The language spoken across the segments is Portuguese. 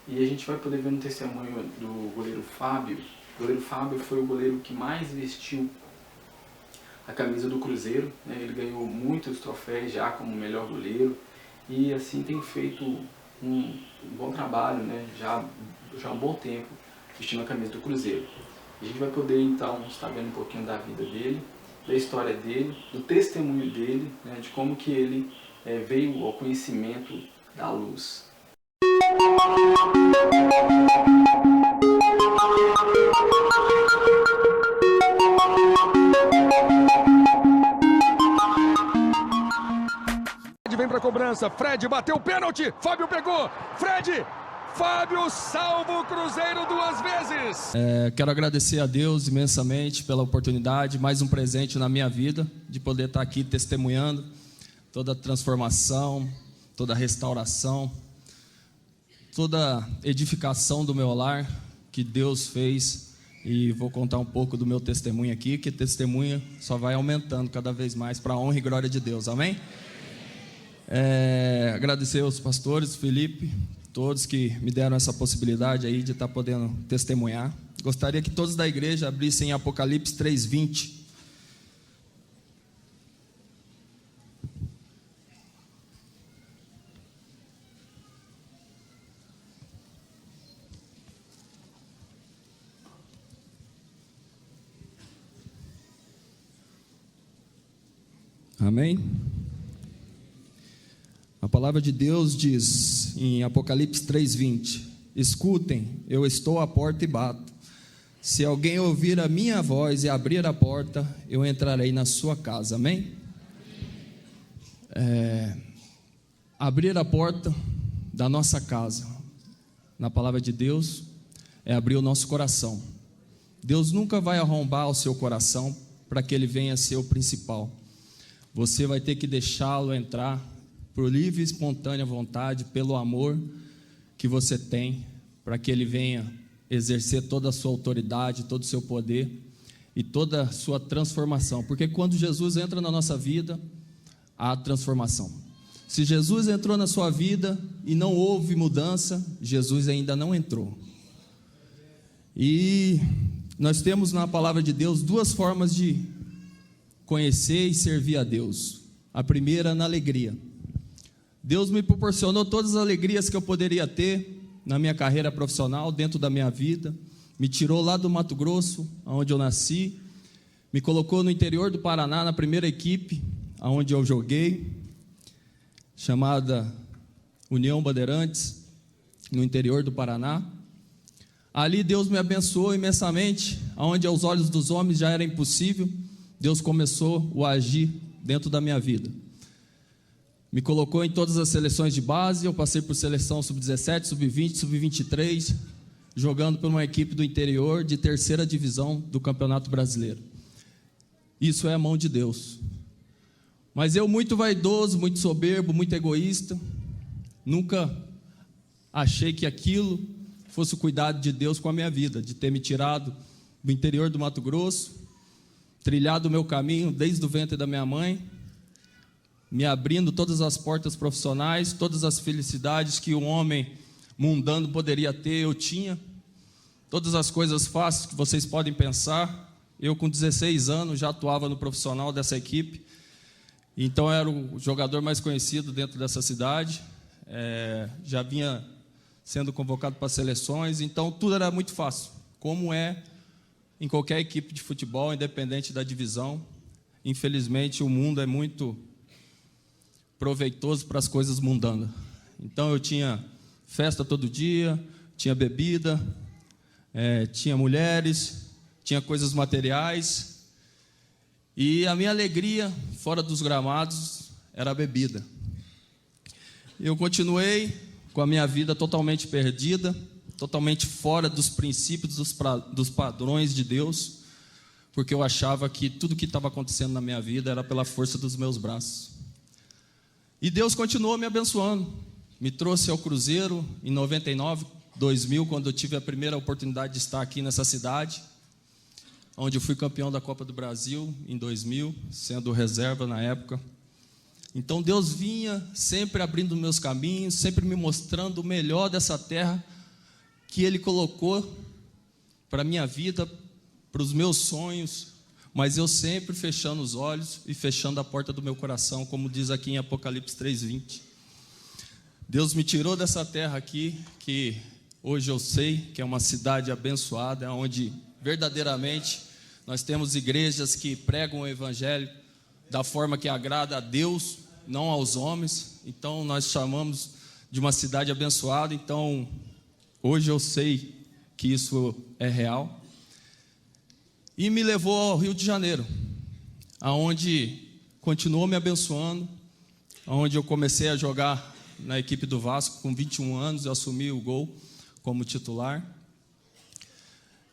E a gente vai poder ver no testemunho do goleiro Fábio. O goleiro Fábio foi o goleiro que mais vestiu a camisa do Cruzeiro, né? Ele ganhou muitos troféus já como melhor goleiro e assim tem feito um bom trabalho, né? Já há um bom tempo vestindo a camisa do Cruzeiro. A gente vai poder então estar vendo um pouquinho da vida dele, da história dele, do testemunho dele, né? De como que ele veio ao conhecimento da luz. Vem para a cobrança, Fred bateu o pênalti, Fábio pegou, Fábio salva o Cruzeiro 2 vezes. Quero agradecer a Deus imensamente pela oportunidade, mais um presente na minha vida, de poder estar aqui testemunhando toda a transformação, toda a restauração, toda a edificação do meu lar que Deus fez. E vou contar um pouco do meu testemunho aqui, que testemunho só vai aumentando cada vez mais para a honra e glória de Deus, amém? Agradecer aos pastores, Felipe, todos que me deram essa possibilidade aí de estar podendo testemunhar. Gostaria que todos da igreja abrissem Apocalipse 3:20. Amém? A palavra de Deus diz em Apocalipse 3:20: escutem, eu estou à porta e bato. Se alguém ouvir a minha voz e abrir a porta, eu entrarei na sua casa. Amém? Abrir a porta da nossa casa, na palavra de Deus, é abrir o nosso coração. Deus nunca vai arrombar o seu coração para que ele venha ser o principal. Você vai ter que deixá-lo entrar por livre e espontânea vontade, pelo amor que você tem, para que ele venha exercer toda a sua autoridade, todo o seu poder e toda a sua transformação. Porque quando Jesus entra na nossa vida, há transformação. Se Jesus entrou na sua vida e não houve mudança, Jesus ainda não entrou. E nós temos na palavra de Deus duas formas de conhecer e servir a Deus. A primeira, na alegria. Deus me proporcionou todas as alegrias que eu poderia ter na minha carreira profissional, dentro da minha vida. Me tirou lá do Mato Grosso, onde eu nasci, me colocou no interior do Paraná, na primeira equipe onde eu joguei, chamada União Bandeirantes, no interior do Paraná. Ali Deus me abençoou imensamente, onde aos olhos dos homens já era impossível. Deus começou a agir dentro da minha vida. Me colocou em todas as seleções de base. Eu passei por seleção sub-17, sub-20, sub-23, jogando por uma equipe do interior de terceira divisão do Campeonato Brasileiro. Isso é a mão de Deus. Mas eu, muito vaidoso, muito soberbo, muito egoísta, nunca achei que aquilo fosse o cuidado de Deus com a minha vida, de ter me tirado do interior do Mato Grosso, trilhado o meu caminho desde o ventre da minha mãe, me abrindo todas as portas profissionais, todas as felicidades que um homem mundano poderia ter, eu tinha. Todas as coisas fáceis que vocês podem pensar. Eu, com 16 anos, já atuava no profissional dessa equipe. Então, eu era o jogador mais conhecido dentro dessa cidade. Já vinha sendo convocado para seleções. Então, tudo era muito fácil, como é em qualquer equipe de futebol, independente da divisão. Infelizmente, o mundo é muito proveitoso para as coisas mundanas. Então eu tinha festa todo dia, tinha bebida, tinha mulheres, tinha coisas materiais, e a minha alegria fora dos gramados era a bebida. Eu continuei com a minha vida totalmente perdida, totalmente fora dos princípios, dos padrões de Deus, porque eu achava que tudo que estava acontecendo na minha vida era pela força dos meus braços. E Deus continuou me abençoando. Me trouxe ao Cruzeiro em 99, 2000, quando eu tive a primeira oportunidade de estar aqui nessa cidade, onde eu fui campeão da Copa do Brasil em 2000, sendo reserva na época. Então Deus vinha sempre abrindo meus caminhos, sempre me mostrando o melhor dessa terra, que Ele colocou para a minha vida, para os meus sonhos, mas eu sempre fechando os olhos e fechando a porta do meu coração, como diz aqui em Apocalipse 3:20. Deus me tirou dessa terra aqui, que hoje eu sei que é uma cidade abençoada, onde verdadeiramente nós temos igrejas que pregam o Evangelho da forma que agrada a Deus, não aos homens. Então nós chamamos de uma cidade abençoada. Então hoje eu sei que isso é real. E me levou ao Rio de Janeiro, aonde continuou me abençoando, aonde eu comecei a jogar na equipe do Vasco com 21 anos, eu assumi o gol como titular.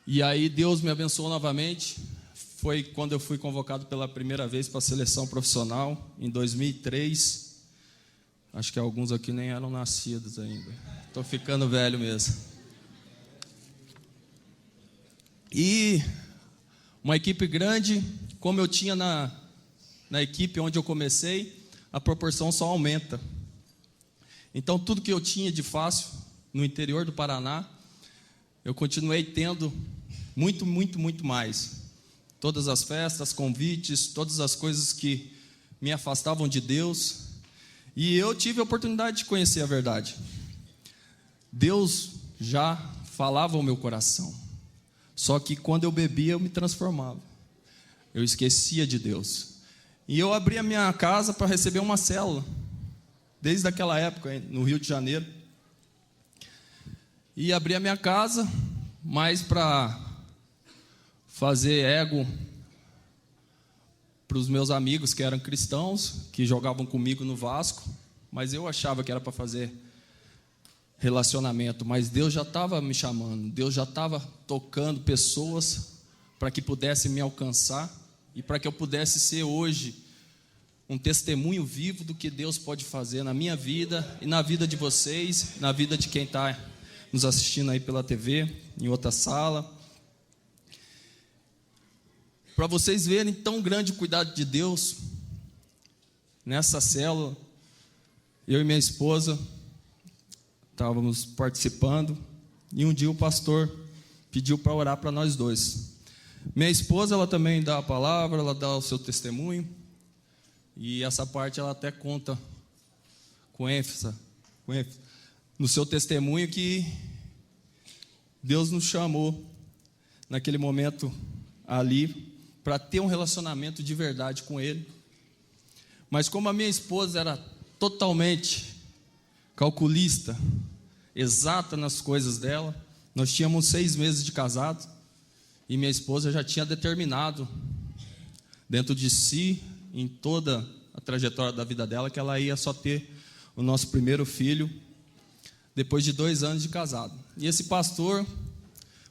E aí Deus me abençoou novamente. Foi quando eu fui convocado pela primeira vez para a seleção profissional, em 2003. Acho que alguns aqui nem eram nascidos ainda. Estou ficando velho mesmo. E uma equipe grande, como eu tinha na equipe onde eu comecei, a proporção só aumenta. Então, tudo que eu tinha de fácil no interior do Paraná, eu continuei tendo muito, muito, muito mais. Todas as festas, convites, todas as coisas que me afastavam de Deus. E eu tive a oportunidade de conhecer a verdade. Deus já falava ao meu coração. Só que quando eu bebia, eu me transformava. Eu esquecia de Deus. E eu abri a minha casa para receber uma célula. Desde aquela época, no Rio de Janeiro. E abri a minha casa, mais para fazer ego para os meus amigos que eram cristãos, que jogavam comigo no Vasco. Mas eu achava que era para fazer relacionamento, mas Deus já estava me chamando, Deus já estava tocando pessoas para que pudessem me alcançar e para que eu pudesse ser hoje um testemunho vivo do que Deus pode fazer na minha vida e na vida de vocês, na vida de quem está nos assistindo aí pela TV, em outra sala. Para vocês verem tão grande o cuidado de Deus, nessa célula, eu e minha esposa estávamos participando, e um dia o pastor pediu para orar para nós dois. Minha esposa, ela também dá a palavra, ela dá o seu testemunho, e essa parte ela até conta com ênfase no seu testemunho, que Deus nos chamou naquele momento ali para ter um relacionamento de verdade com Ele. Mas como a minha esposa era totalmente calculista, exata nas coisas dela, nós tínhamos 6 meses de casado, e minha esposa já tinha determinado dentro de si, em toda a trajetória da vida dela, que ela ia só ter o nosso primeiro filho depois de 2 anos de casado. E esse pastor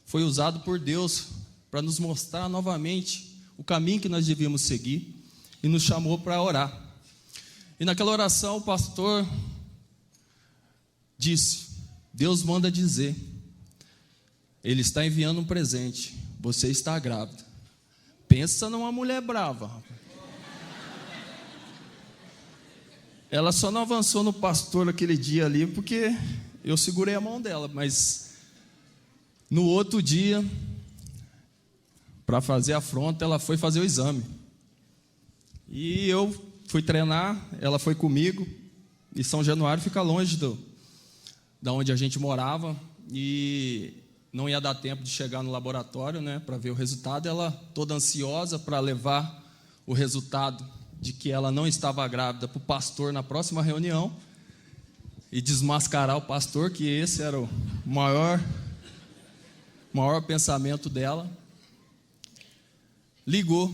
foi usado por Deus para nos mostrar novamente o caminho que nós devíamos seguir, e nos chamou para orar. E naquela oração o pastor disse: Deus manda dizer, Ele está enviando um presente, você está grávida. Pensa numa mulher brava, rapaz. Ela só não avançou no pastor aquele dia ali, porque eu segurei a mão dela, mas no outro dia, para fazer a afronta, ela foi fazer o exame. E eu fui treinar, ela foi comigo, e São Januário fica longe da onde a gente morava, e não ia dar tempo de chegar no laboratório, né, para ver o resultado. Ela toda ansiosa para levar o resultado de que ela não estava grávida para o pastor na próxima reunião, e desmascarar o pastor, que esse era o maior pensamento dela. Ligou: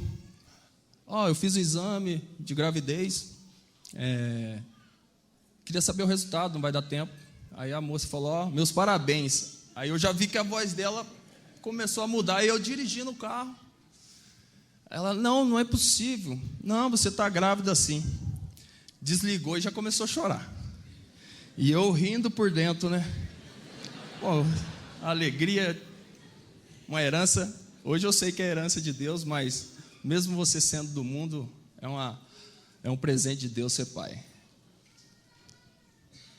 eu fiz o exame de gravidez, queria saber o resultado, não vai dar tempo. Aí a moça falou: meus parabéns. Aí eu já vi que a voz dela começou a mudar, e eu dirigindo o carro. Ela: não é possível, não, você está grávida sim. Desligou e já começou a chorar. E eu rindo por dentro, né? Pô, alegria, uma herança. Hoje eu sei que é herança de Deus, mas mesmo você sendo do mundo, é um presente de Deus ser pai.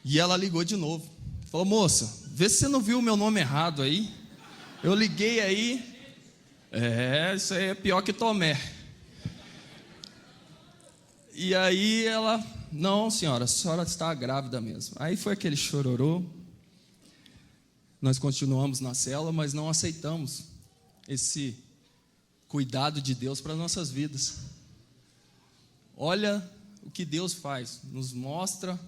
E ela ligou de novo, Falou, moça, vê se você não viu o meu nome errado aí. Eu liguei aí. Isso aí é pior que Tomé. E aí ela, não, senhora, a senhora está grávida mesmo. Aí foi aquele chororô. Nós continuamos na célula, mas não aceitamos esse cuidado de Deus para nossas vidas. Olha o que Deus faz, nos mostra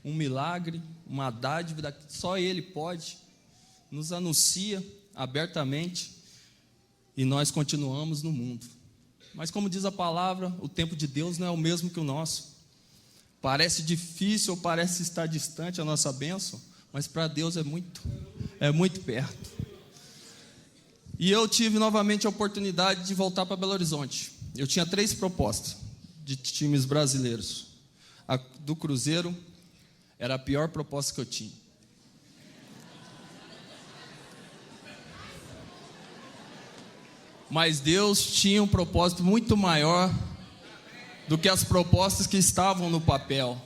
um milagre, uma dádiva que só Ele pode, nos anuncia abertamente e nós continuamos no mundo. Mas como diz a palavra, o tempo de Deus não é o mesmo que o nosso. Parece difícil ou parece estar distante a nossa bênção, mas para Deus é muito perto. E eu tive novamente a oportunidade de voltar para Belo Horizonte. Eu tinha 3 propostas de times brasileiros. A do Cruzeiro era a pior proposta que eu tinha. Mas Deus tinha um propósito muito maior do que as propostas que estavam no papel.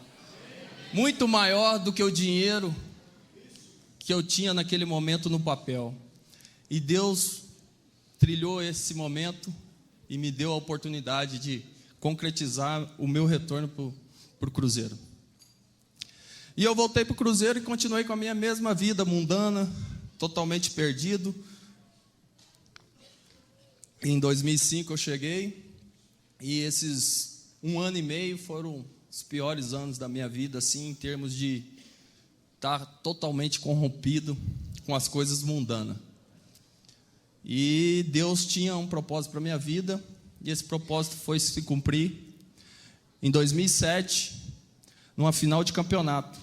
Muito maior do que o dinheiro que eu tinha naquele momento no papel. E Deus trilhou esse momento e me deu a oportunidade de concretizar o meu retorno para o Cruzeiro. E eu voltei para o Cruzeiro e continuei com a minha mesma vida mundana, totalmente perdido. Em 2005 eu cheguei e esses 1 ano e meio foram os piores anos da minha vida, assim, em termos de estar totalmente corrompido com as coisas mundanas. E Deus tinha um propósito para a minha vida e esse propósito foi se cumprir em 2007, numa final de campeonato.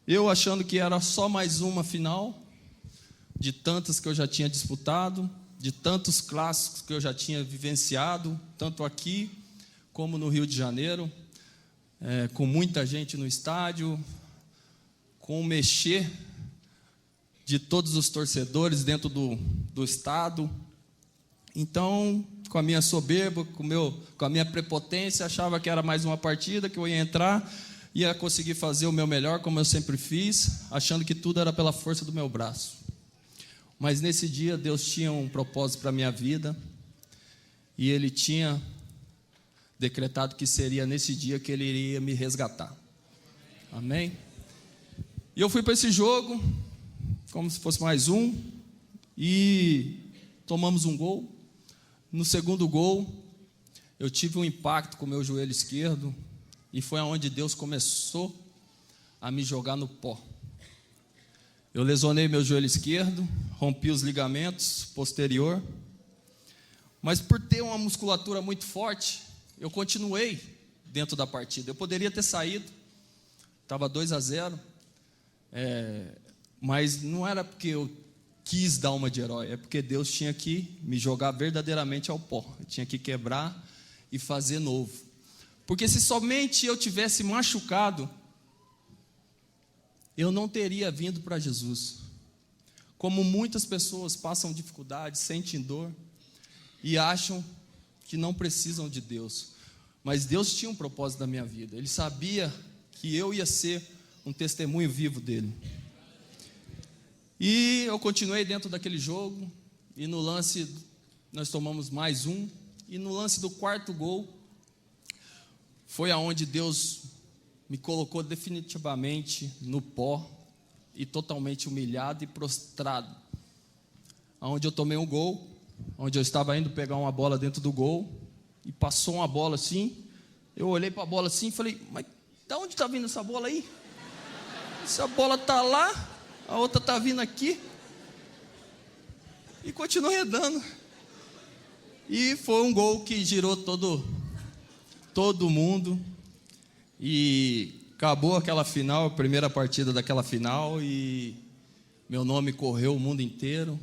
Eu achando que era só mais uma final de tantas que eu já tinha disputado, de tantos clássicos que eu já tinha vivenciado, tanto aqui como no Rio de Janeiro, com muita gente no estádio, com o mexer de todos os torcedores dentro do estado. Então, com a minha soberba, com a minha prepotência, achava que era mais uma partida, que eu ia entrar, ia conseguir fazer o meu melhor, como eu sempre fiz, achando que tudo era pela força do meu braço. Mas nesse dia Deus tinha um propósito para a minha vida e Ele tinha decretado que seria nesse dia que Ele iria me resgatar. Amém? E eu fui para esse jogo como se fosse mais um e tomamos um gol. No segundo gol eu tive um impacto com o meu joelho esquerdo e foi aonde Deus começou a me jogar no pó. Eu lesionei meu joelho esquerdo, rompi os ligamentos posterior, mas por ter uma musculatura muito forte, eu continuei dentro da partida. Eu poderia ter saído, estava 2-0, mas não era porque eu quis dar uma de herói, é porque Deus tinha que me jogar verdadeiramente ao pó. Eu tinha que quebrar e fazer novo. Porque se somente eu tivesse machucado, eu não teria vindo para Jesus. Como muitas pessoas passam dificuldade, sentem dor e acham que não precisam de Deus. Mas Deus tinha um propósito na minha vida. Ele sabia que eu ia ser um testemunho vivo dele. E eu continuei dentro daquele jogo. E no lance nós tomamos mais um. E no lance do 4º gol foi aonde Deus me colocou definitivamente no pó e totalmente humilhado e prostrado. Onde eu tomei um gol, onde eu estava indo pegar uma bola dentro do gol e passou uma bola assim. Eu olhei para a bola assim e falei, mas de onde está vindo essa bola aí? Essa bola está lá, a outra está vindo aqui. E continuei andando. E foi um gol que girou todo mundo. E acabou aquela final, a primeira partida daquela final, e meu nome correu o mundo inteiro,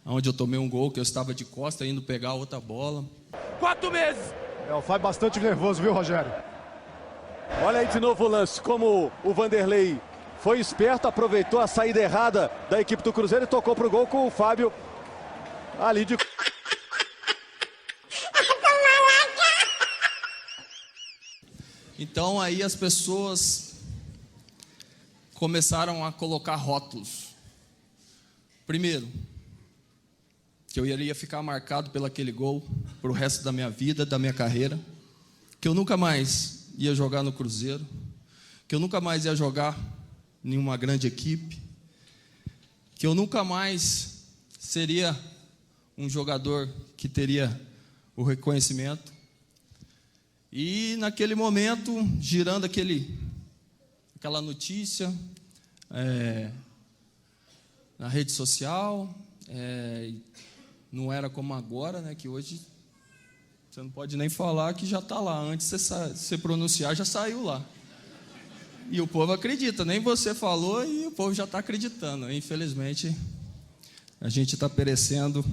onde eu tomei um gol, que eu estava de costa, indo pegar outra bola. 4 meses! O Fábio bastante nervoso, viu, Rogério? Olha aí de novo o lance, como o Vanderlei foi esperto, aproveitou a saída errada da equipe do Cruzeiro e tocou pro gol com o Fábio ali de... Então aí as pessoas começaram a colocar rótulos. Primeiro, que eu iria ficar marcado pelo aquele gol para o resto da minha vida, da minha carreira, que eu nunca mais ia jogar no Cruzeiro, que eu nunca mais ia jogar em uma grande equipe, que eu nunca mais seria um jogador que teria o reconhecimento. E naquele momento, girando aquela notícia na rede social, não era como agora, né, que hoje você não pode nem falar que já está lá. Antes você pronunciar, já saiu lá. E o povo acredita, nem você falou e o povo já está acreditando. Infelizmente, a gente está perecendo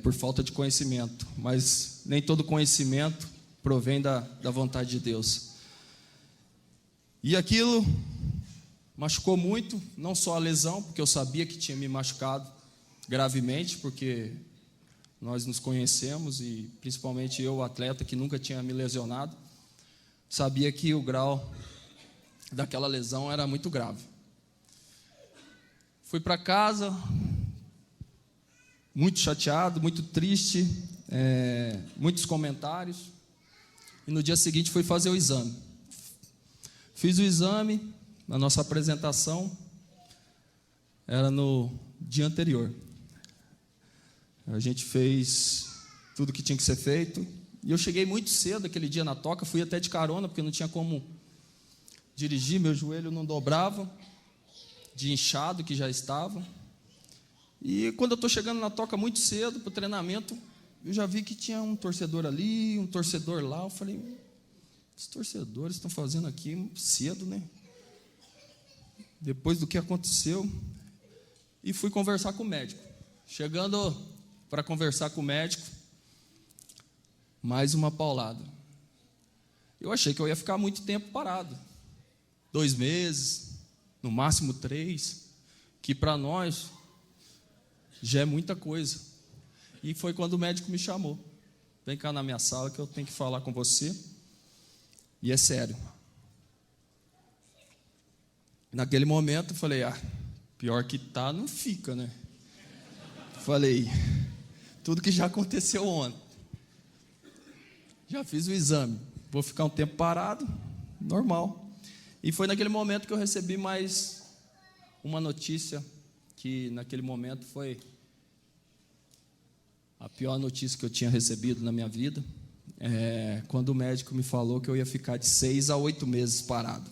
por falta de conhecimento, mas nem todo conhecimento provém da vontade de Deus. E aquilo machucou muito, não só a lesão, porque eu sabia que tinha me machucado gravemente, porque nós nos conhecemos, e principalmente eu, atleta, que nunca tinha me lesionado, sabia que o grau daquela lesão era muito grave. Fui para casa, muito chateado, muito triste, muitos comentários, e no dia seguinte fui fazer o exame. Fiz o exame, a nossa apresentação era no dia anterior. A gente fez tudo que tinha que ser feito, e eu cheguei muito cedo aquele dia na toca, fui até de carona, porque não tinha como dirigir, meu joelho não dobrava, de inchado que já estava. E quando eu estou chegando na toca muito cedo para o treinamento, eu já vi que tinha um torcedor ali, um torcedor lá. Eu falei, os torcedores estão fazendo aqui cedo, né? Depois do que aconteceu. E fui conversar com o médico. Chegando para conversar com o médico, mais uma paulada. Eu achei que eu ia ficar muito tempo parado. 2 meses, no máximo 3, que para nós já é muita coisa. E foi quando o médico me chamou. Vem cá na minha sala que eu tenho que falar com você. E é sério. Naquele momento eu falei, pior que tá, não fica, né? Falei, tudo que já aconteceu ontem. Já fiz o exame. Vou ficar um tempo parado, normal. E foi naquele momento que eu recebi mais uma notícia, que naquele momento foi a pior notícia que eu tinha recebido na minha vida, quando o médico me falou que eu ia ficar de 6 a 8 meses parado.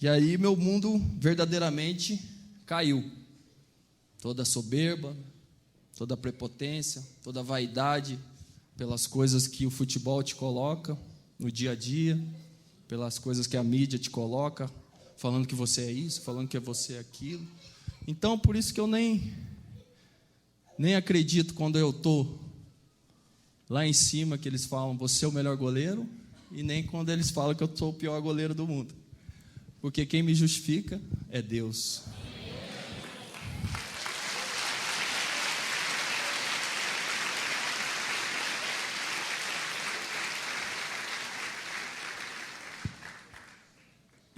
E aí meu mundo verdadeiramente caiu. Toda a soberba, toda a prepotência, toda a vaidade pelas coisas que o futebol te coloca no dia a dia, pelas coisas que a mídia te coloca, falando que você é isso, falando que você é aquilo. Então, por isso que eu nem acredito quando eu estou lá em cima, que eles falam, você é o melhor goleiro, e nem quando eles falam que eu sou o pior goleiro do mundo. Porque quem me justifica é Deus.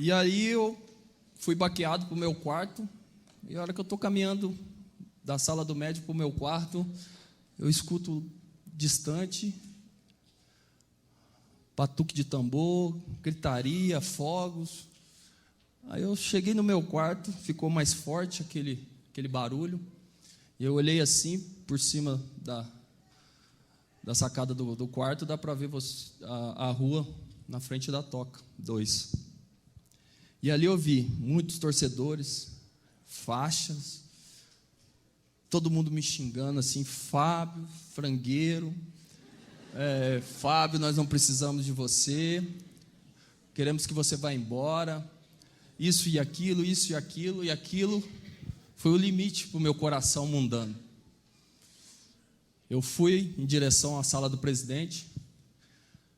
E aí eu fui baqueado para o meu quarto, e a hora que eu estou caminhando da sala do médico para o meu quarto, eu escuto distante, batuque de tambor, gritaria, fogos. Aí eu cheguei no meu quarto, ficou mais forte aquele barulho, e eu olhei assim, por cima da sacada do quarto, dá para ver a rua na frente da toca, 2. E ali eu vi muitos torcedores, faixas, todo mundo me xingando assim, Fábio, frangueiro, Fábio, nós não precisamos de você, queremos que você vá embora, isso e aquilo, e aquilo foi o limite para o meu coração mundano. Eu fui em direção à sala do presidente,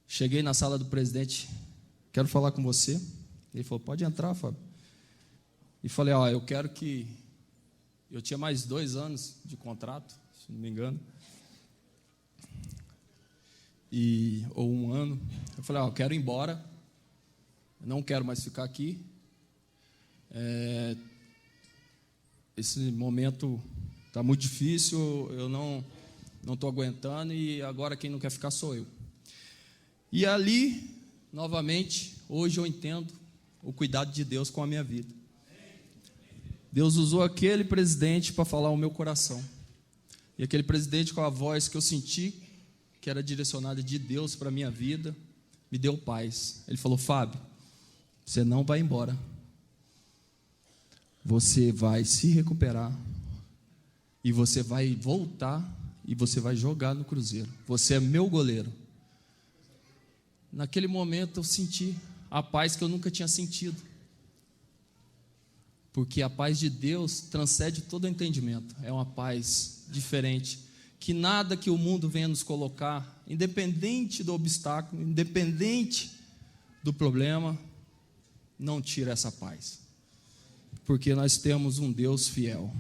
cheguei na sala do presidente, quero falar com você. Ele falou, pode entrar, Fábio. E falei, eu quero que... Eu tinha mais 2 anos de contrato, se não me engano. Ou 1 ano. Eu falei, eu quero ir embora. Eu não quero mais ficar aqui. Esse momento está muito difícil, eu não estou aguentando, e agora quem não quer ficar sou eu. E ali, novamente, hoje eu entendo o cuidado de Deus com a minha vida. Deus usou aquele presidente para falar ao meu coração. E aquele presidente, com a voz que eu senti, que era direcionada de Deus para a minha vida, me deu paz. Ele falou: Fábio, você não vai embora. Você vai se recuperar. E você vai voltar e você vai jogar no Cruzeiro. Você é meu goleiro. Naquele momento eu senti a paz que eu nunca tinha sentido. Porque a paz de Deus transcende todo o entendimento. É uma paz diferente, que nada que o mundo venha nos colocar, independente do obstáculo, independente do problema, não tira essa paz. Porque nós temos um Deus fiel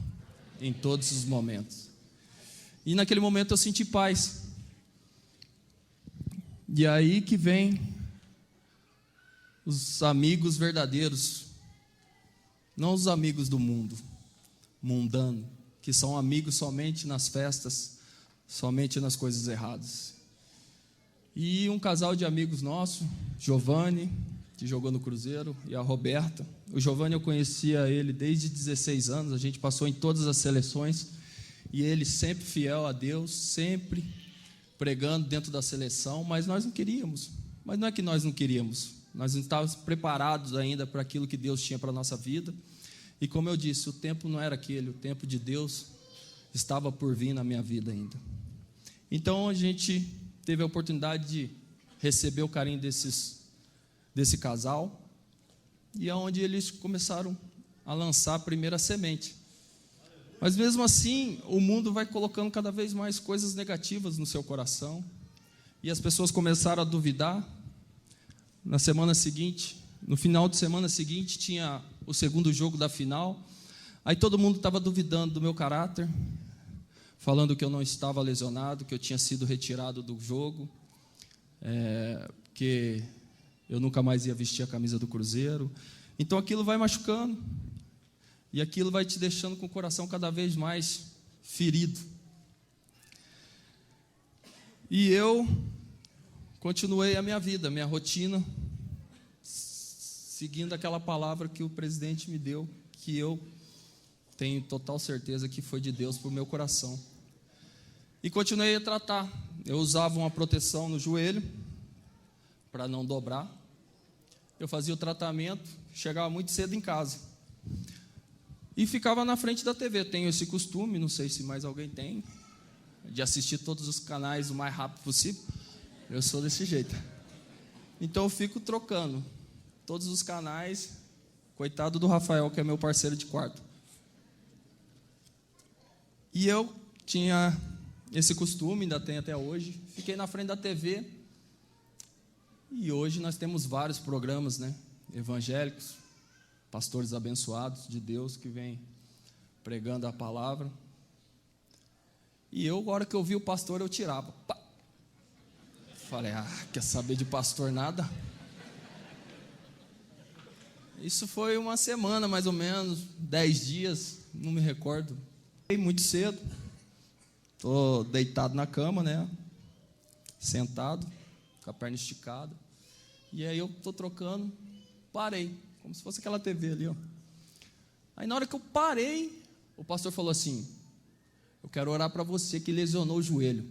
em todos os momentos. E naquele momento eu senti paz. E aí que vem os amigos verdadeiros, não os amigos do mundo, mundano, que são amigos somente nas festas, somente nas coisas erradas. E um casal de amigos nossos, Giovanni, que jogou no Cruzeiro, e a Roberta. O Giovanni, eu conhecia ele desde 16 anos, a gente passou em todas as seleções, e ele sempre fiel a Deus, sempre pregando dentro da seleção, mas nós não queríamos. Mas não é que nós não queríamos, nós não estávamos preparados ainda para aquilo que Deus tinha para a nossa vida. E como eu disse, o tempo não era aquele, o tempo de Deus estava por vir na minha vida ainda. Então a gente teve a oportunidade de receber o carinho desse casal, e é onde eles começaram a lançar a primeira semente. Mas mesmo assim, o mundo vai colocando cada vez mais coisas negativas no seu coração, e as pessoas começaram a duvidar. Na semana seguinte, no final de semana seguinte, tinha o segundo jogo da final. Aí todo mundo estava duvidando do meu caráter, falando que eu não estava lesionado, que eu tinha sido retirado do jogo, que eu nunca mais ia vestir a camisa do Cruzeiro. Então aquilo vai machucando, e aquilo vai te deixando com o coração cada vez mais ferido. E eu continuei a minha vida, a minha rotina, seguindo aquela palavra que o presidente me deu, que eu tenho total certeza que foi de Deus para o meu coração. E continuei a tratar. Eu usava uma proteção no joelho, para não dobrar. Eu fazia o tratamento, chegava muito cedo em casa. E ficava na frente da TV. Tenho esse costume, não sei se mais alguém tem, de assistir todos os canais o mais rápido possível. Eu sou desse jeito. Então eu fico trocando todos os canais. Coitado do Rafael, que é meu parceiro de quarto. E eu tinha esse costume, ainda tenho até hoje. Fiquei na frente da TV. E hoje nós temos vários programas, né, evangélicos, pastores abençoados de Deus que vêm pregando a palavra. E eu, agora que eu vi o pastor, eu tirava. Pá. Falei: quer saber de pastor nada? Isso foi uma semana, mais ou menos, 10 dias, não me recordo. Muito cedo, estou deitado na cama, né, sentado, com a perna esticada. E aí eu estou trocando, parei, como se fosse aquela TV ali, ó. Aí na hora que eu parei, o pastor falou assim: eu quero orar para você que lesionou o joelho.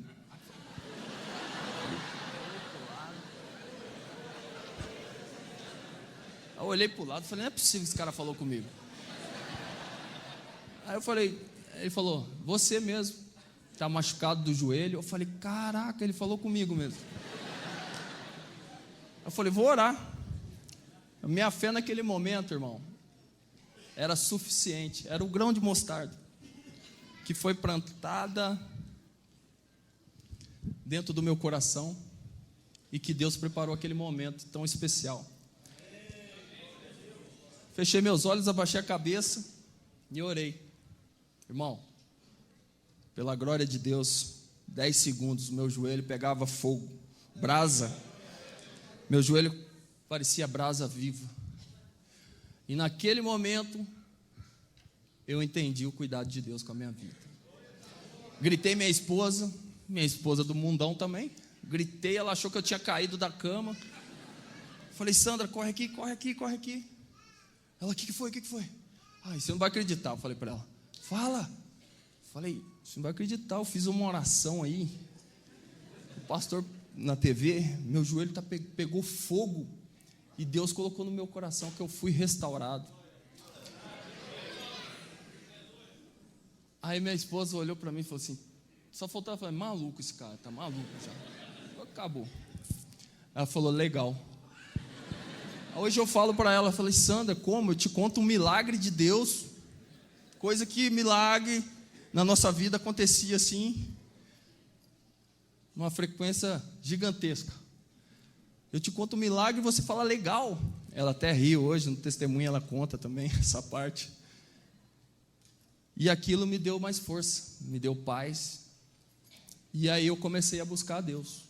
Aí eu olhei para o lado e falei: não é possível que esse cara falou comigo. Aí eu falei, ele falou: você mesmo, está machucado do joelho. Eu falei: caraca, ele falou comigo mesmo. Eu falei: vou orar. A minha fé naquele momento, irmão, era suficiente. Era o grão de mostarda que foi plantada dentro do meu coração e que Deus preparou aquele momento tão especial. Fechei meus olhos, abaixei a cabeça e orei. Irmão, pela glória de Deus, 10 segundos, meu joelho pegava fogo, brasa. Meu joelho parecia brasa viva. E naquele momento, eu entendi o cuidado de Deus com a minha vida. Gritei minha esposa do mundão também. Gritei, ela achou que eu tinha caído da cama. Falei, Sandra, corre aqui, corre aqui, corre aqui. Ela, o que foi? Você não vai acreditar. Eu falei para ela, fala. Falei, você não vai acreditar, eu fiz uma oração aí. O pastor na TV, meu joelho pegou fogo. E Deus colocou no meu coração que eu fui restaurado. Aí minha esposa olhou para mim e falou assim, só faltava falar, maluco esse cara, tá maluco já. Acabou. Ela falou, legal. Hoje eu falo para ela, falei, Sandra, como? Eu te conto um milagre de Deus, coisa que milagre na nossa vida acontecia assim, numa frequência gigantesca. Eu te conto um milagre e você fala legal. Ela até riu hoje, no testemunho ela conta também essa parte. E aquilo me deu mais força, me deu paz. E aí eu comecei a buscar a Deus.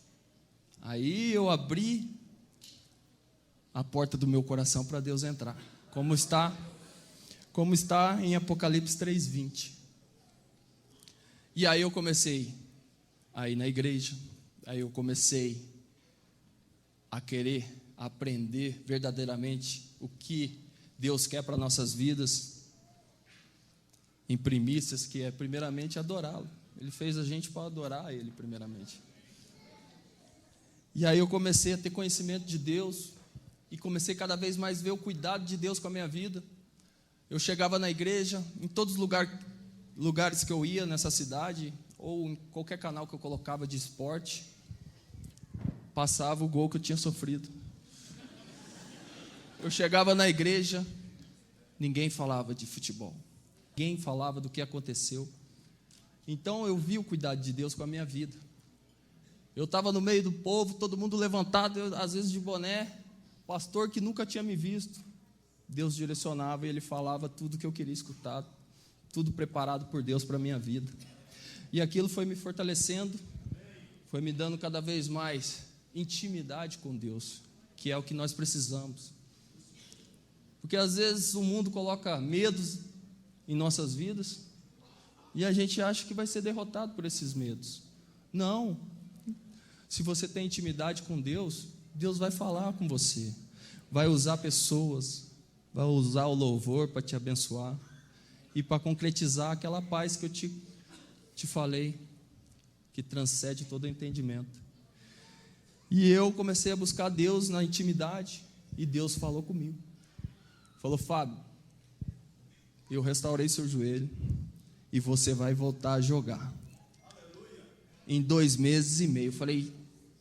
Aí eu abri a porta do meu coração para Deus entrar. Como está em Apocalipse 3:20. E aí eu comecei a ir na igreja. Aí eu comecei a querer aprender verdadeiramente o que Deus quer para nossas vidas, em primícias, que é primeiramente adorá-lo. Ele fez a gente para adorar Ele primeiramente. E aí eu comecei a ter conhecimento de Deus, e comecei cada vez mais a ver o cuidado de Deus com a minha vida. Eu chegava na igreja, em todos os lugares que eu ia nessa cidade, ou em qualquer canal que eu colocava de esporte, passava o gol que eu tinha sofrido. Eu chegava na igreja, ninguém falava de futebol, ninguém falava do que aconteceu. Então eu vi o cuidado de Deus com a minha vida. Eu estava no meio do povo, todo mundo levantado, eu, às vezes de boné, pastor que nunca tinha me visto. Deus direcionava e Ele falava tudo que eu queria escutar, tudo preparado por Deus para a minha vida. E aquilo foi me fortalecendo, foi me dando cada vez mais intimidade com Deus, que é o que nós precisamos. Porque às vezes o mundo coloca medos em nossas vidas e a gente acha que vai ser derrotado por esses medos. Não. Se você tem intimidade com Deus, Deus vai falar com você, vai usar pessoas, vai usar o louvor para te abençoar e para concretizar aquela paz que eu te falei, que transcende todo o entendimento. E eu comecei a buscar Deus na intimidade, e Deus falou comigo. Falou, Fábio, eu restaurei seu joelho, e você vai voltar a jogar. Em 2 meses e meio. Eu falei,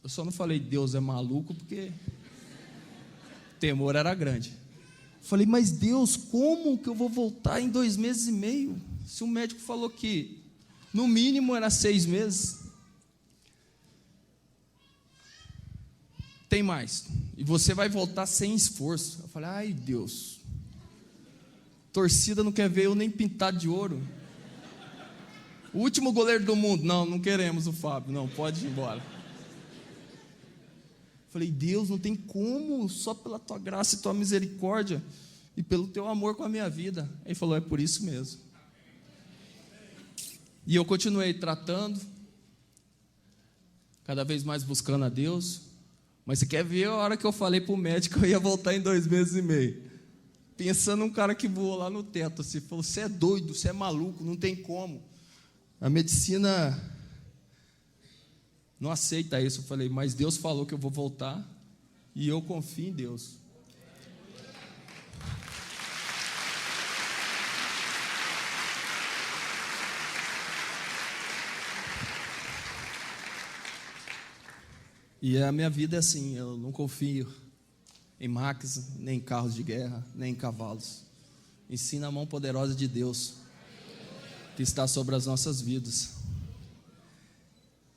eu só não falei Deus é maluco, porque o temor era grande. Eu falei, mas Deus, como que eu vou voltar em 2 meses e meio? Se o médico falou que no mínimo era 6 meses. Tem mais, e você vai voltar sem esforço. Eu falei, ai Deus, torcida não quer ver eu nem pintado de ouro. O último goleiro do mundo, não queremos o Fábio, não, pode ir embora. Eu falei, Deus, não tem como, só pela tua graça e tua misericórdia, e pelo teu amor com a minha vida. Ele falou, é por isso mesmo. E eu continuei tratando, cada vez mais buscando a Deus. Mas você quer ver a hora que eu falei para o médico que eu ia voltar em 2 meses e meio? Pensando um cara que voou lá no teto, assim, falou, você é doido, você é maluco, não tem como. A medicina não aceita isso. Eu falei, mas Deus falou que eu vou voltar, e eu confio em Deus. E a minha vida é assim, eu não confio em máquinas, nem em carros de guerra, nem em cavalos. Ensina a mão poderosa de Deus, que está sobre as nossas vidas.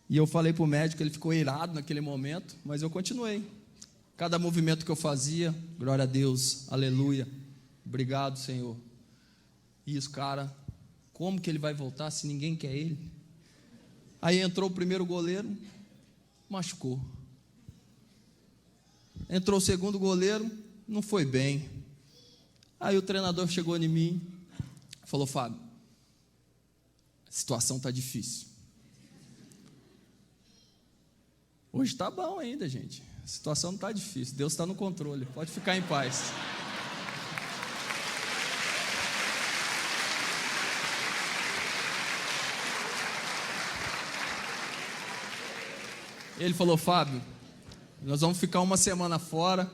E eu falei para o médico, ele ficou irado naquele momento, mas eu continuei. Cada movimento que eu fazia, glória a Deus, aleluia, obrigado Senhor. E isso, cara, como que ele vai voltar se ninguém quer ele? Aí entrou o primeiro goleiro, machucou. Entrou o segundo goleiro, não foi bem. Aí o treinador chegou em mim, falou: Fábio, a situação está difícil. Hoje está bom ainda, gente. A situação não está difícil, Deus está no controle, pode ficar em paz. Ele falou: Fábio, nós vamos ficar uma semana fora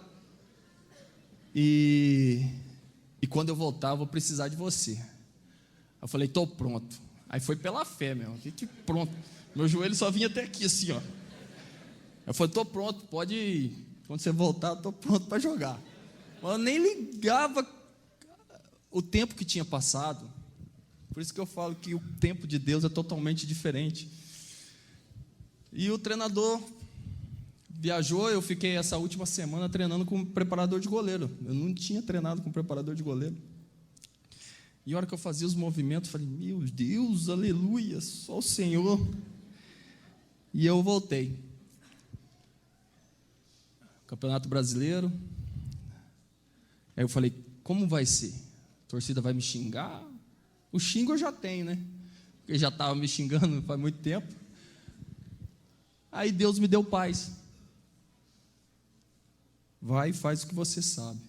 e quando eu voltar eu vou precisar de você. Eu falei: estou pronto. Aí foi pela fé, meu, que pronto. Meu joelho só vinha até aqui assim, ó. Eu falei: estou pronto, pode ir. Quando você voltar, estou pronto para jogar. Mas eu nem ligava o tempo que tinha passado. Por isso que eu falo que o tempo de Deus é totalmente diferente. E o treinador viajou, eu fiquei essa última semana treinando com preparador de goleiro. Eu não tinha treinado com preparador de goleiro. E a hora que eu fazia os movimentos, eu falei: meu Deus, aleluia, só o Senhor. E eu voltei. Campeonato Brasileiro. Aí eu falei: como vai ser? A torcida vai me xingar? O xingo eu já tenho, né? Porque já estava me xingando faz muito tempo. Aí Deus me deu paz. Vai e faz o que você sabe.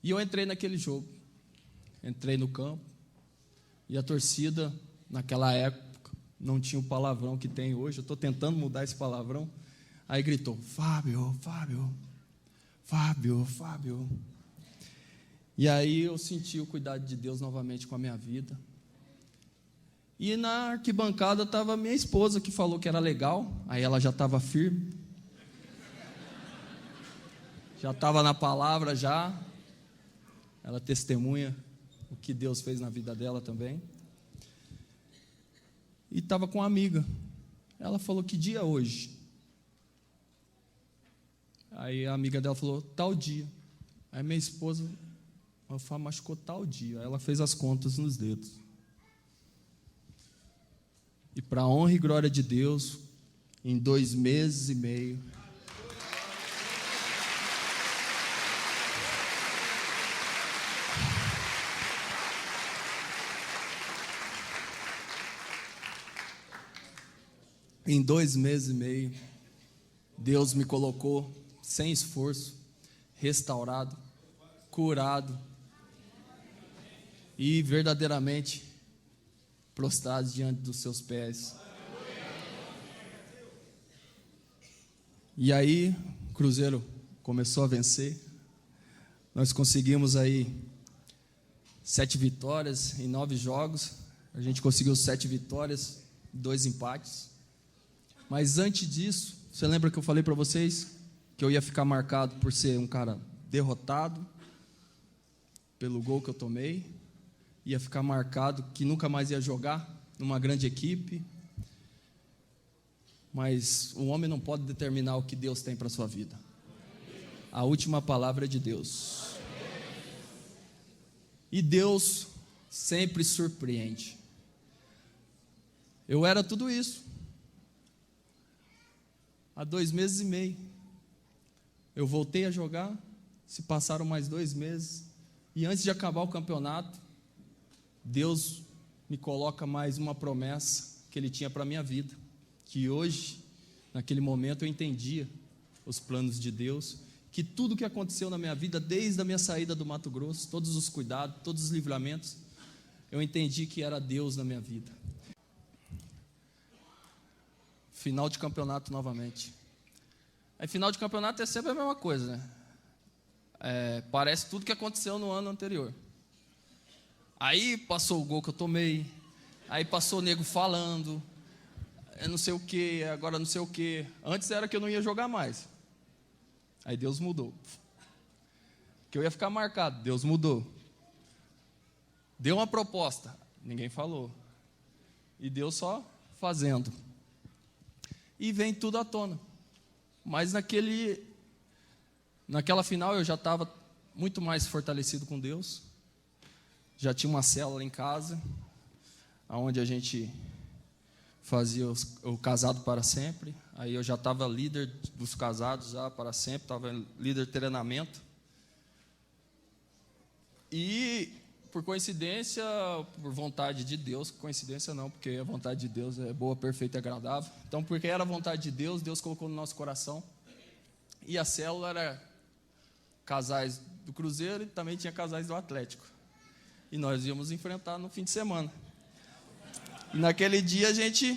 E eu entrei naquele jogo. Entrei no campo. E a torcida, naquela época, não tinha o palavrão que tem hoje. Eu estou tentando mudar esse palavrão. Aí gritou: Fábio, Fábio, Fábio, Fábio. E aí eu senti o cuidado de Deus novamente com a minha vida. E na arquibancada estava minha esposa, que falou que era legal. Aí ela já estava firme. Já estava na palavra já. Ela testemunha o que Deus fez na vida dela também. E estava com uma amiga. Ela falou: que dia é hoje? Aí a amiga dela falou: tal dia. Aí minha esposa machucou tal dia. Aí ela fez as contas nos dedos. E para a honra e glória de Deus, em 2 meses e meio, Deus me colocou sem esforço, restaurado, curado e verdadeiramente prostrados diante dos seus pés. E aí, o Cruzeiro começou a vencer. Nós conseguimos aí 7 vitórias em 9 jogos. A gente conseguiu 7 vitórias, 2 empates. Mas antes disso, você lembra que eu falei para vocês que eu ia ficar marcado por ser um cara derrotado pelo gol que eu tomei? Ia ficar marcado que nunca mais ia jogar numa grande equipe. Mas o homem não pode determinar o que Deus tem para a sua vida. A última palavra é de Deus. E Deus sempre surpreende. Eu era tudo isso. Há 2 meses e meio. Eu voltei a jogar. Se passaram mais 2 meses. E antes de acabar o campeonato, Deus me coloca mais uma promessa que Ele tinha para a minha vida, que hoje, naquele momento, eu entendia os planos de Deus, que tudo que aconteceu na minha vida, desde a minha saída do Mato Grosso, todos os cuidados, todos os livramentos, eu entendi que era Deus na minha vida. Final de campeonato novamente. Aí final de campeonato é sempre a mesma coisa, né? Parece tudo que aconteceu no ano anterior. Aí passou o gol que eu tomei, aí passou o nego falando, não sei o que, agora não sei o que. Antes era que eu não ia jogar mais. Aí Deus mudou. Que eu ia ficar marcado, Deus mudou. Deu uma proposta, ninguém falou. E Deus só fazendo. E vem tudo à tona. Mas naquela final eu já estava muito mais fortalecido com Deus. Já tinha uma célula em casa, onde a gente fazia o casado para sempre. Aí eu já estava líder dos casados já para sempre, estava líder de treinamento. E, por coincidência, por vontade de Deus, coincidência não, porque a vontade de Deus é boa, perfeita e agradável. Então, porque era a vontade de Deus, Deus colocou no nosso coração. E a célula era casais do Cruzeiro e também tinha casais do Atlético. E nós íamos enfrentar no fim de semana. E naquele dia a gente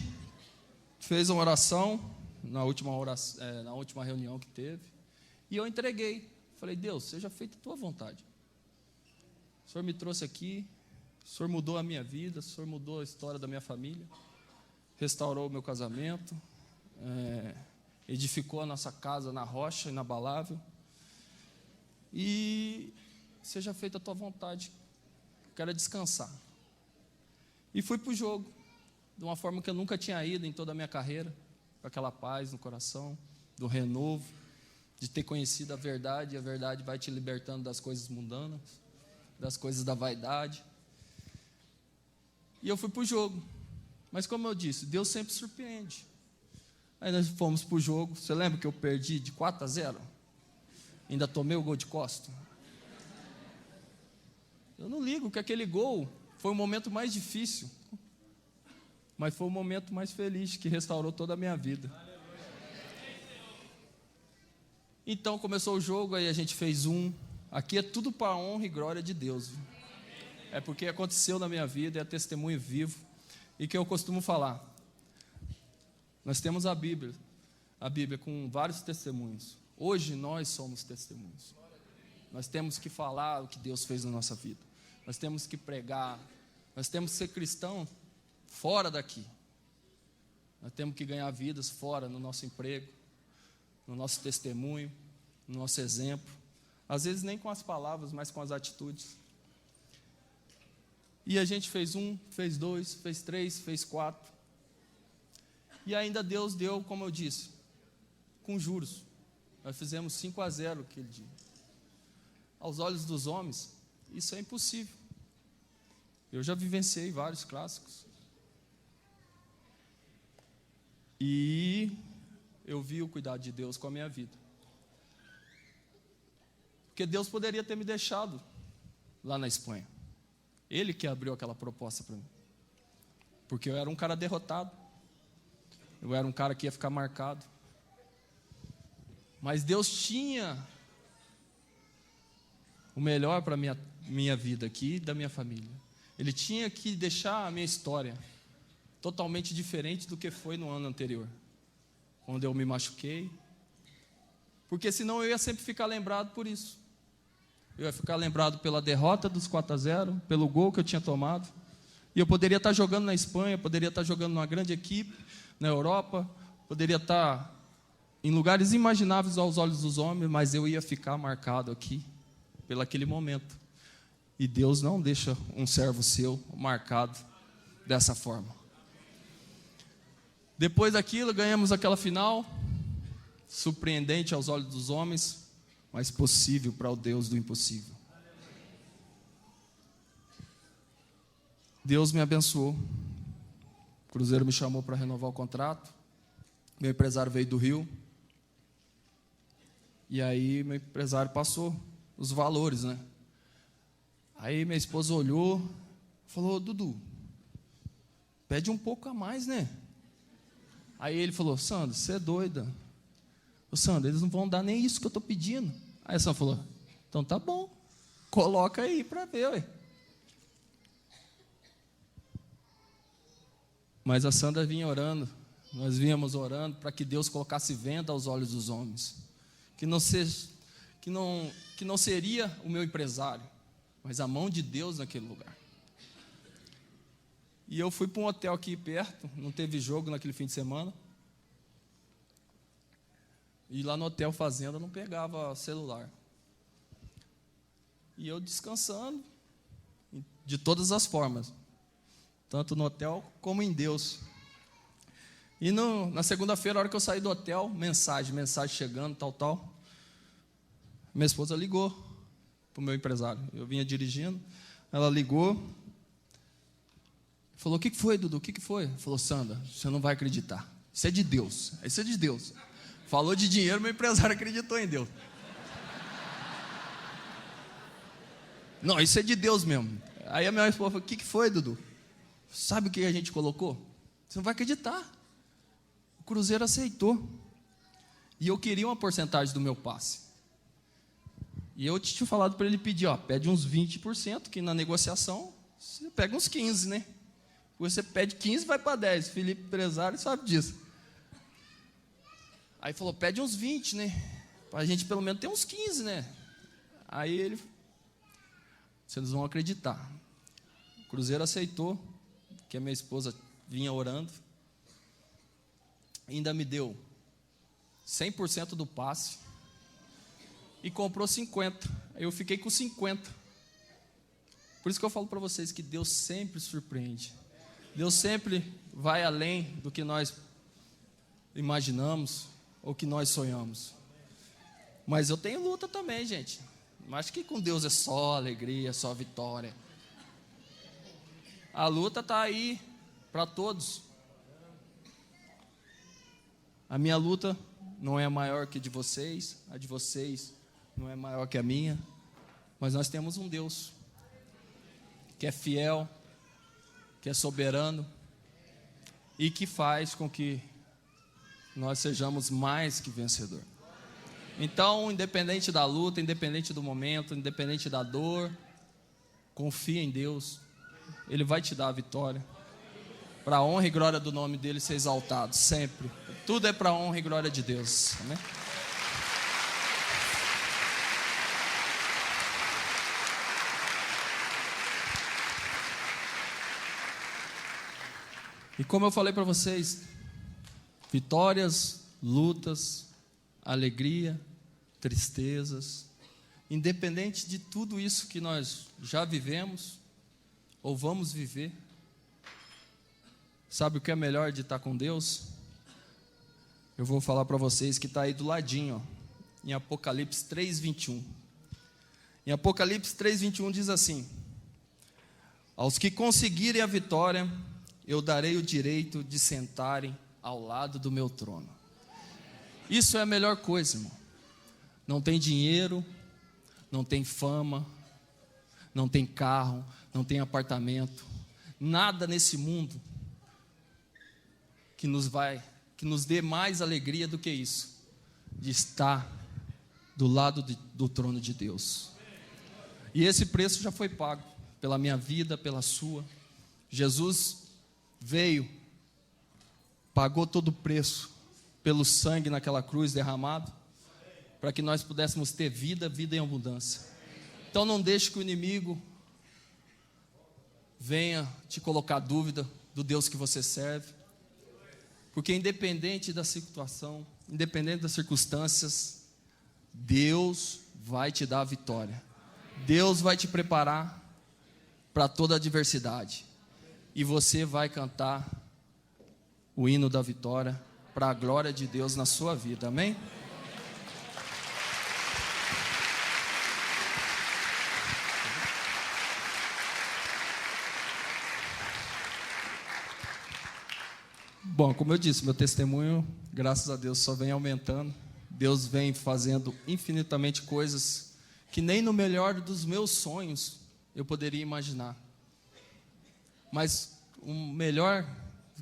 fez uma oração, na última reunião que teve, e eu entreguei. Falei, Deus, seja feita a tua vontade. O Senhor me trouxe aqui, o Senhor mudou a minha vida, o Senhor mudou a história da minha família, restaurou o meu casamento, edificou a nossa casa na rocha, inabalável. E seja feita a tua vontade, quero descansar. E fui para o jogo, de uma forma que eu nunca tinha ido em toda a minha carreira, com aquela paz no coração, do renovo, de ter conhecido a verdade, e a verdade vai te libertando das coisas mundanas, das coisas da vaidade. E eu fui para o jogo, mas como eu disse, Deus sempre surpreende. Aí nós fomos para o jogo, você lembra que eu perdi de 4-0? Ainda tomei o gol de costa. Eu não ligo que aquele gol foi o momento mais difícil, mas foi o momento mais feliz, que restaurou toda a minha vida. Então começou o jogo, aí a gente fez aqui é tudo para a honra e glória de Deus. É porque aconteceu na minha vida, é testemunho vivo, e que eu costumo falar. Nós temos a Bíblia com vários testemunhos. Hoje nós somos testemunhos. Nós temos que falar o que Deus fez na nossa vida. Nós temos que pregar. Nós temos que ser cristão fora daqui. Nós temos que ganhar vidas fora, no nosso emprego, no nosso testemunho, no nosso exemplo. Às vezes nem com as palavras, mas com as atitudes. E a gente fez 1, fez 2, fez 3, fez 4. E ainda Deus deu, como eu disse, com juros. Nós fizemos 5-0 aquele dia. Aos olhos dos homens, isso é impossível. Eu já vivenciei vários clássicos. E eu vi o cuidado de Deus com a minha vida. Porque Deus poderia ter me deixado lá na Espanha. Ele que abriu aquela proposta para mim. Porque eu era um cara derrotado. Eu era um cara que ia ficar marcado. Mas Deus tinha o melhor para a minha vida aqui e da minha família. Ele tinha que deixar a minha história totalmente diferente do que foi no ano anterior, quando eu me machuquei. Porque senão eu ia sempre ficar lembrado por isso. Eu ia ficar lembrado pela derrota dos 4-0, pelo gol que eu tinha tomado. E eu poderia estar jogando na Espanha, poderia estar jogando numa grande equipe, na Europa, poderia estar em lugares imagináveis aos olhos dos homens, mas eu ia ficar marcado aqui, pelo aquele momento. E Deus não deixa um servo seu marcado dessa forma. Depois daquilo, ganhamos aquela final, surpreendente aos olhos dos homens, mas possível para o Deus do impossível. Deus me abençoou. O Cruzeiro me chamou para renovar o contrato. Meu empresário veio do Rio. E aí meu empresário passou os valores, né? Aí minha esposa olhou, falou, Dudu, pede um pouco a mais, né? Aí ele falou, Sandra, você é doida. Ô Sandra, eles não vão dar nem isso que eu estou pedindo. Aí a Sandra falou, então tá bom, coloca aí para ver, ué. Mas a Sandra vinha orando, nós vínhamos orando para que Deus colocasse venda aos olhos dos homens. Que não seria o meu empresário, mas a mão de Deus naquele lugar. E eu fui para um hotel aqui perto, não teve jogo naquele fim de semana. E lá no hotel Fazenda não pegava celular. E eu descansando, de todas as formas, tanto no hotel como em Deus. E na segunda-feira, a hora que eu saí do hotel, mensagem chegando, tal. Minha esposa ligou para o meu empresário. Eu vinha dirigindo, ela ligou, Falou, o que foi, Dudu? O que foi? Falou, Sandra, você não vai acreditar. Isso é de Deus. Isso é de Deus. Falou de dinheiro, meu empresário acreditou em Deus. Não, isso é de Deus mesmo. Aí a minha esposa falou, o que foi, Dudu? Sabe o que a gente colocou? Você não vai acreditar. O Cruzeiro aceitou. E eu queria uma porcentagem do meu passe. E eu tinha falado para ele pedir, pede uns 20%, que na negociação você pega uns 15%, né? Você pede 15%, vai para 10%. Felipe, empresário, sabe disso. Aí falou, pede uns 20%, né? Para a gente pelo menos ter uns 15%, né? Aí ele, vocês vão acreditar. O Cruzeiro aceitou, que a minha esposa vinha orando. Ainda me deu 100% do passe. E comprou 50%. Eu fiquei com 50%. Por isso que eu falo para vocês que Deus sempre surpreende. Deus sempre vai além do que nós imaginamos ou que nós sonhamos. Mas eu tenho luta também, gente. Não acho que com Deus é só alegria, só vitória. A luta está aí para todos. A minha luta não é maior que a de vocês não é maior que a minha, mas nós temos um Deus que é fiel, que é soberano e que faz com que nós sejamos mais que vencedor. Então, independente da luta, independente do momento, independente da dor, confia em Deus, Ele vai te dar a vitória, para a honra e glória do nome dEle ser exaltado, sempre. Tudo é para a honra e glória de Deus, amém? E como eu falei para vocês, vitórias, lutas, alegria, tristezas, independente de tudo isso que nós já vivemos ou vamos viver, sabe o que é melhor de estar com Deus? Eu vou falar para vocês que está aí do ladinho, em Apocalipse 3:21. Em Apocalipse 3:21 diz assim: aos que conseguirem a vitória, eu darei o direito de sentarem ao lado do meu trono. Isso é a melhor coisa, irmão. Não tem dinheiro, não tem fama, não tem carro, não tem apartamento, nada nesse mundo que nos dê mais alegria do que isso, de estar do lado do trono de Deus. E esse preço já foi pago pela minha vida, pela sua. Jesus veio, pagou todo o preço pelo sangue naquela cruz derramado, para que nós pudéssemos ter vida em abundância. Então não deixe que o inimigo venha te colocar dúvida do Deus que você serve, porque independente da situação, independente das circunstâncias, Deus vai te dar a vitória. Deus vai te preparar para toda a adversidade. E você vai cantar o hino da vitória para a glória de Deus na sua vida, amém? Bom, como eu disse, meu testemunho, graças a Deus, só vem aumentando. Deus vem fazendo infinitamente coisas que nem no melhor dos meus sonhos eu poderia imaginar. Mas o melhor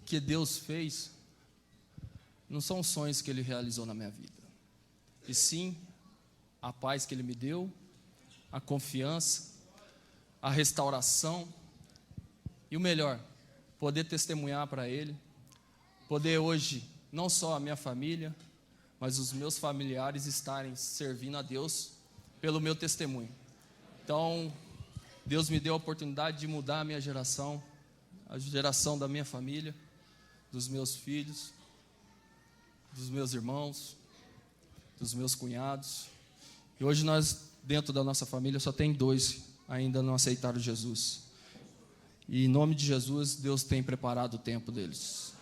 que Deus fez não são os sonhos que Ele realizou na minha vida, e sim a paz que Ele me deu, a confiança, a restauração e o melhor, poder testemunhar para Ele, poder hoje, não só a minha família, mas os meus familiares estarem servindo a Deus pelo meu testemunho. Então, Deus me deu a oportunidade de mudar a minha geração, a geração da minha família, dos meus filhos, dos meus irmãos, dos meus cunhados. E hoje nós, dentro da nossa família, só tem 2 ainda não aceitaram Jesus. E em nome de Jesus, Deus tem preparado o tempo deles.